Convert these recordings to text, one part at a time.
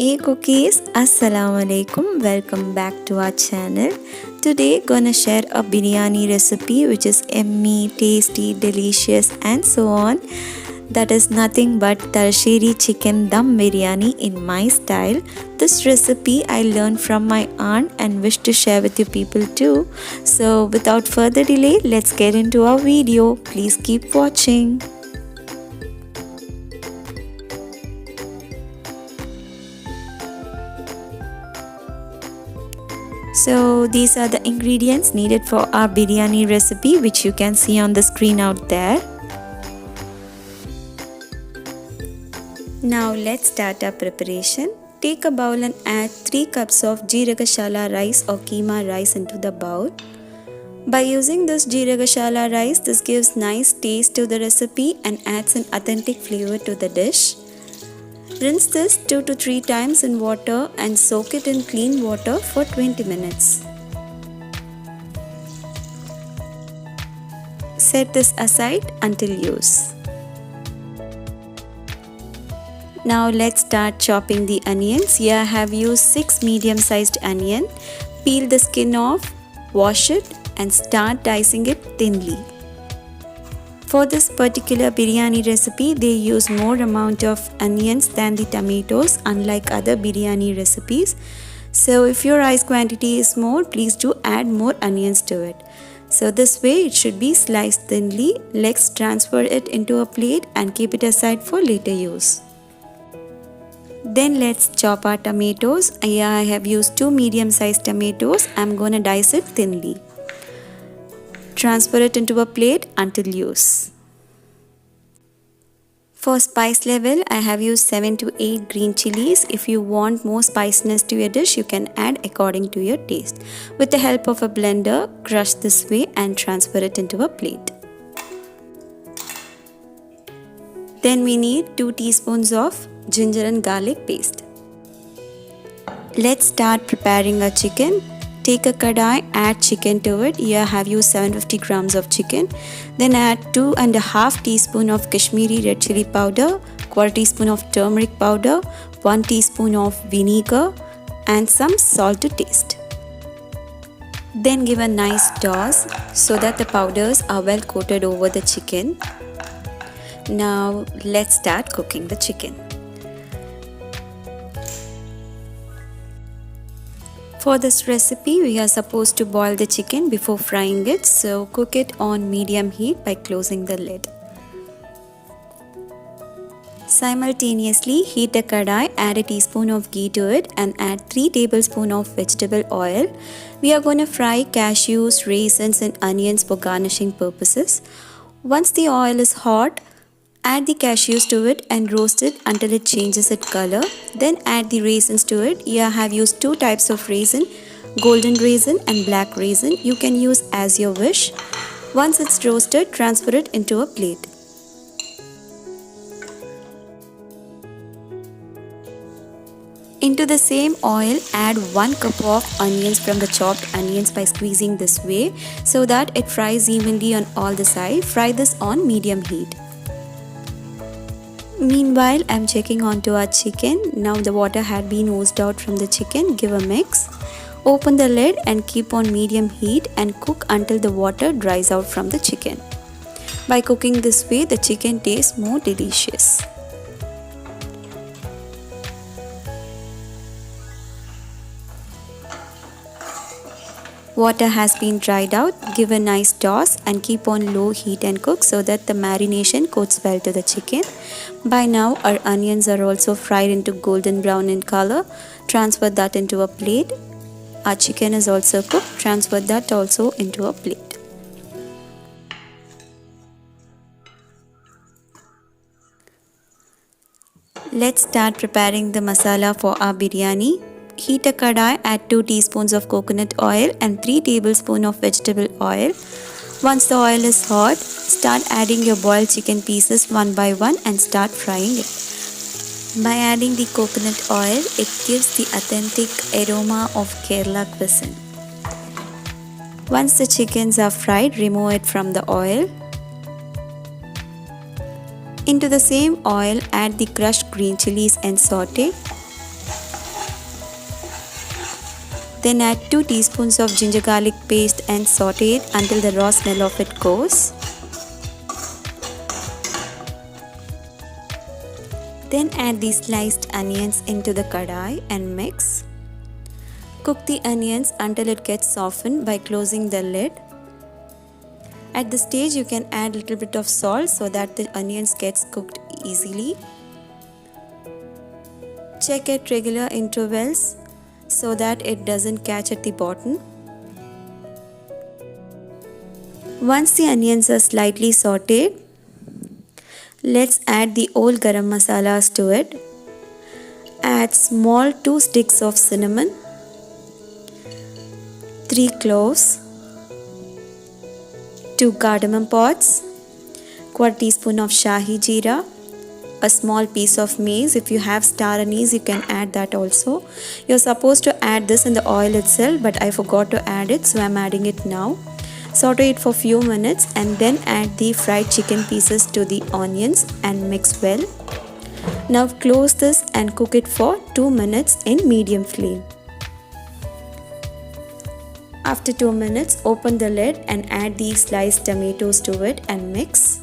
Hey cookies, Assalamu Aalaikum. Welcome back to our channel. Today gonna share a biryani recipe which is yummy, tasty, delicious and so on. That is nothing but Thalassery chicken dum biryani in my style. This recipe I learned from my aunt and wish to share with you people too. So without further delay, let's get into our video. Please keep watching. So these are the ingredients needed for our biryani recipe, which you can see on the screen out there. Now let's start our preparation. Take a bowl and add 3 cups of Jeerakasala rice or keema rice into the bowl. By using this Jeerakasala rice, this gives nice taste to the recipe and adds an authentic flavor to the dish. Rinse this 2 to 3 times in water and soak it in clean water for 20 minutes. Set this aside until use. Now let's start chopping the onions. Here I have used 6 medium-sized onion. Peel the skin off, wash it and start dicing it thinly. For this particular biryani recipe, they use more amount of onions than the tomatoes, unlike other biryani recipes. So if your rice quantity is more, please do add more onions to it. So this way it should be sliced thinly. Let's transfer it into a plate and keep it aside for later use. Then let's chop our tomatoes. Here I have used 2 medium-sized tomatoes. I'm gonna dice it thinly. Transfer it into a plate until use. For spice level, I have used 7 to 8 green chilies. If you want more spiciness to your dish, you can add according to your taste. With the help of a blender, crush this way and transfer it into a plate. Then we need 2 teaspoons of ginger and garlic paste. Let's start preparing our chicken. Take a kadai, add chicken to it. Here I have used 750 grams of chicken. Then add 2.5 teaspoon of Kashmiri red chili powder, 1/4 teaspoon of turmeric powder, 1 teaspoon of vinegar and some salt to taste. Then give a nice toss so that the powders are well coated over the chicken. Now let's start cooking the chicken. For this recipe, we are supposed to boil the chicken before frying it, so cook it on medium heat by closing the lid. Simultaneously, heat a kadai, add a teaspoon of ghee to it and add 3 tablespoons of vegetable oil. We are going to fry cashews, raisins and onions for garnishing purposes. Once the oil is hot, add the cashews to it and roast it until it changes its color. Then add the raisins to it. Here I have used 2 types of raisin, golden raisin and black raisin. You can use as your wish. Once it's roasted, transfer it into a plate. Into the same oil, add 1 cup of onions from the chopped onions by squeezing this way so that it fries evenly on all the sides. Fry this on medium heat. Meanwhile, I'm checking onto our chicken. Now the water had been oozed out from the chicken. Give a mix. Open the lid and keep on medium heat and cook until the water dries out from the chicken. By cooking this way, the chicken tastes more delicious. Water has been dried out. Give a nice toss and keep on low heat and cook so that the marination coats well to the chicken. By now our onions are also fried into golden brown in color. Transfer that into a plate. Our chicken is also cooked. Transfer that also into a plate. Let's start preparing the masala for our biryani. Heat a kadai, add 2 teaspoons of coconut oil and 3 tablespoons of vegetable oil. Once the oil is hot, start adding your boiled chicken pieces one by one and start frying it. By adding the coconut oil, it gives the authentic aroma of Kerala cuisine. Once the chickens are fried, remove it from the oil. Into the same oil, add the crushed green chilies and saute. Then add 2 teaspoons of ginger garlic paste and saute it until the raw smell of it goes. Then add the sliced onions into the kadai and mix. Cook the onions until it gets softened by closing the lid. At this stage you can add a little bit of salt so that the onions gets cooked easily. Check at regular intervals so that it doesn't catch at the bottom. Once the onions are slightly sauteed, let's add the whole garam masalas to it. Add small 2 sticks of cinnamon, 3 cloves, 2 cardamom pods, 1/4 teaspoon of shahi jeera, a small piece of mace. If you have star anise, you can add that also. You're supposed to add this in the oil itself, but I forgot to add it, so I'm adding it now. Saute it for few minutes and then add the fried chicken pieces to the onions and mix well. Now close this and cook it for 2 minutes in medium flame. After 2 minutes, open the lid and add the sliced tomatoes to it and mix.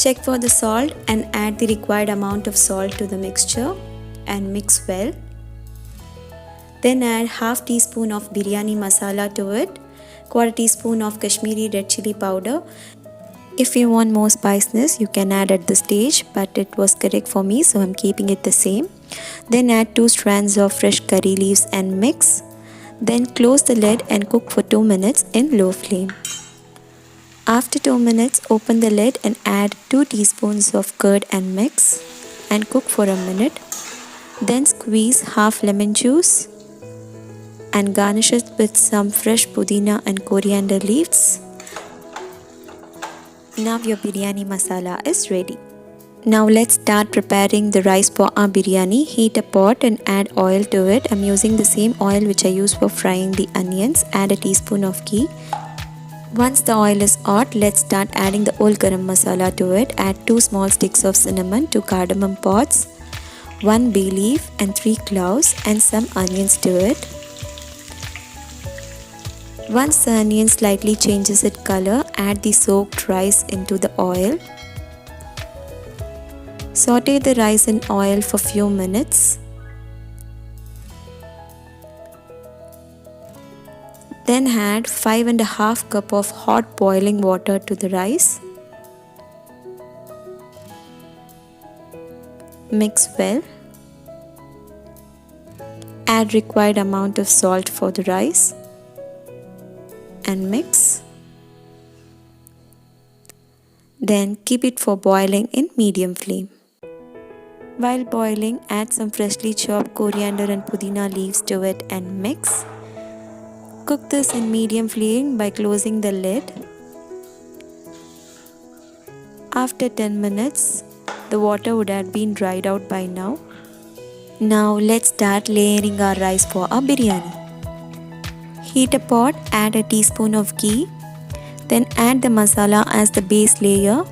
Check for the salt and add the required amount of salt to the mixture and mix well. Then add half teaspoon of biryani masala to it, 1/4 teaspoon of Kashmiri red chili powder. If you want more spiciness, you can add at this stage, but it was correct for me, so I'm keeping it the same. Then add 2 strands of fresh curry leaves and mix. Then close the lid and cook for 2 minutes in low flame. After 2 minutes, open the lid and add 2 teaspoons of curd and mix and cook for a minute. Then squeeze half lemon juice and garnish it with some fresh pudina and coriander leaves. Now your biryani masala is ready. Now let's start preparing the rice for our biryani. Heat a pot and add oil to it. I'm using the same oil which I use for frying the onions. Add a teaspoon of ghee. Once the oil is hot, let's start adding the whole garam masala to it. Add 2 small sticks of cinnamon, 2 cardamom pods, 1 bay leaf and 3 cloves and some onions to it. Once the onion slightly changes its color, add the soaked rice into the oil. Saute the rice in oil for few minutes. Then add 5½ cup of hot boiling water to the rice. Mix well. Add required amount of salt for the rice and mix. Then keep it for boiling in medium flame. While boiling, add some freshly chopped coriander and pudina leaves to it and mix. Cook this in medium flame by closing the lid. After 10 minutes, the water would have been dried out by now. Now let's start layering our rice for our biryani. Heat a pot, add a teaspoon of ghee, then add the masala as the base layer.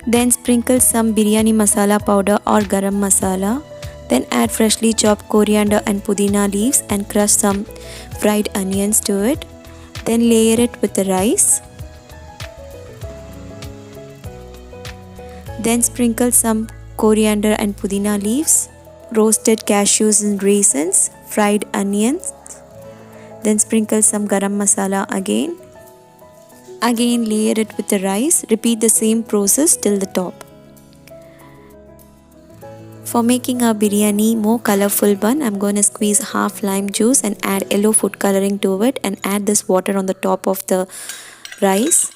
Then sprinkle some biryani masala powder or garam masala. Then add freshly chopped coriander and pudina leaves and crush some fried onions to it. Then layer it with the rice. Then sprinkle some coriander and pudina leaves, roasted cashews and raisins, fried onions. Then sprinkle some garam masala again. Again layer it with the rice. Repeat the same process till the top. For making our biryani more colorful one, I'm going to squeeze half lime juice and add yellow food coloring to it and add this water on the top of the rice.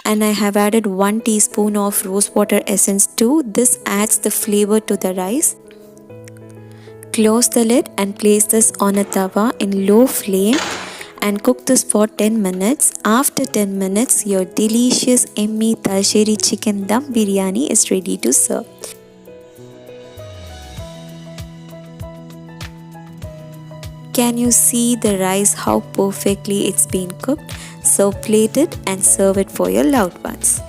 And I have added 1 teaspoon of rose water essence too. This adds the flavor to the rice. Close the lid and place this on a tawa in low flame and cook this for 10 minutes. After 10 minutes, your delicious yummy Thalassery chicken dum biryani is ready to serve. Can you see the rice, how perfectly it's been cooked? So plate it and serve it for your loved ones.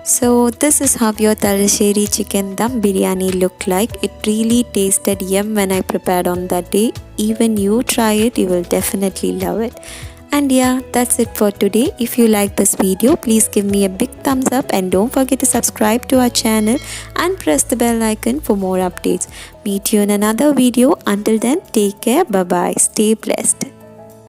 So this is how your Thalassery chicken dum biryani looked like. It really tasted yum when I prepared on that day. Even you try it, you will definitely love it. And yeah, that's it for today. If you like this video, please give me a big thumbs up and don't forget to subscribe to our channel and press the bell icon for more updates. Meet you in another video. Until then, take care. Bye bye. Stay blessed.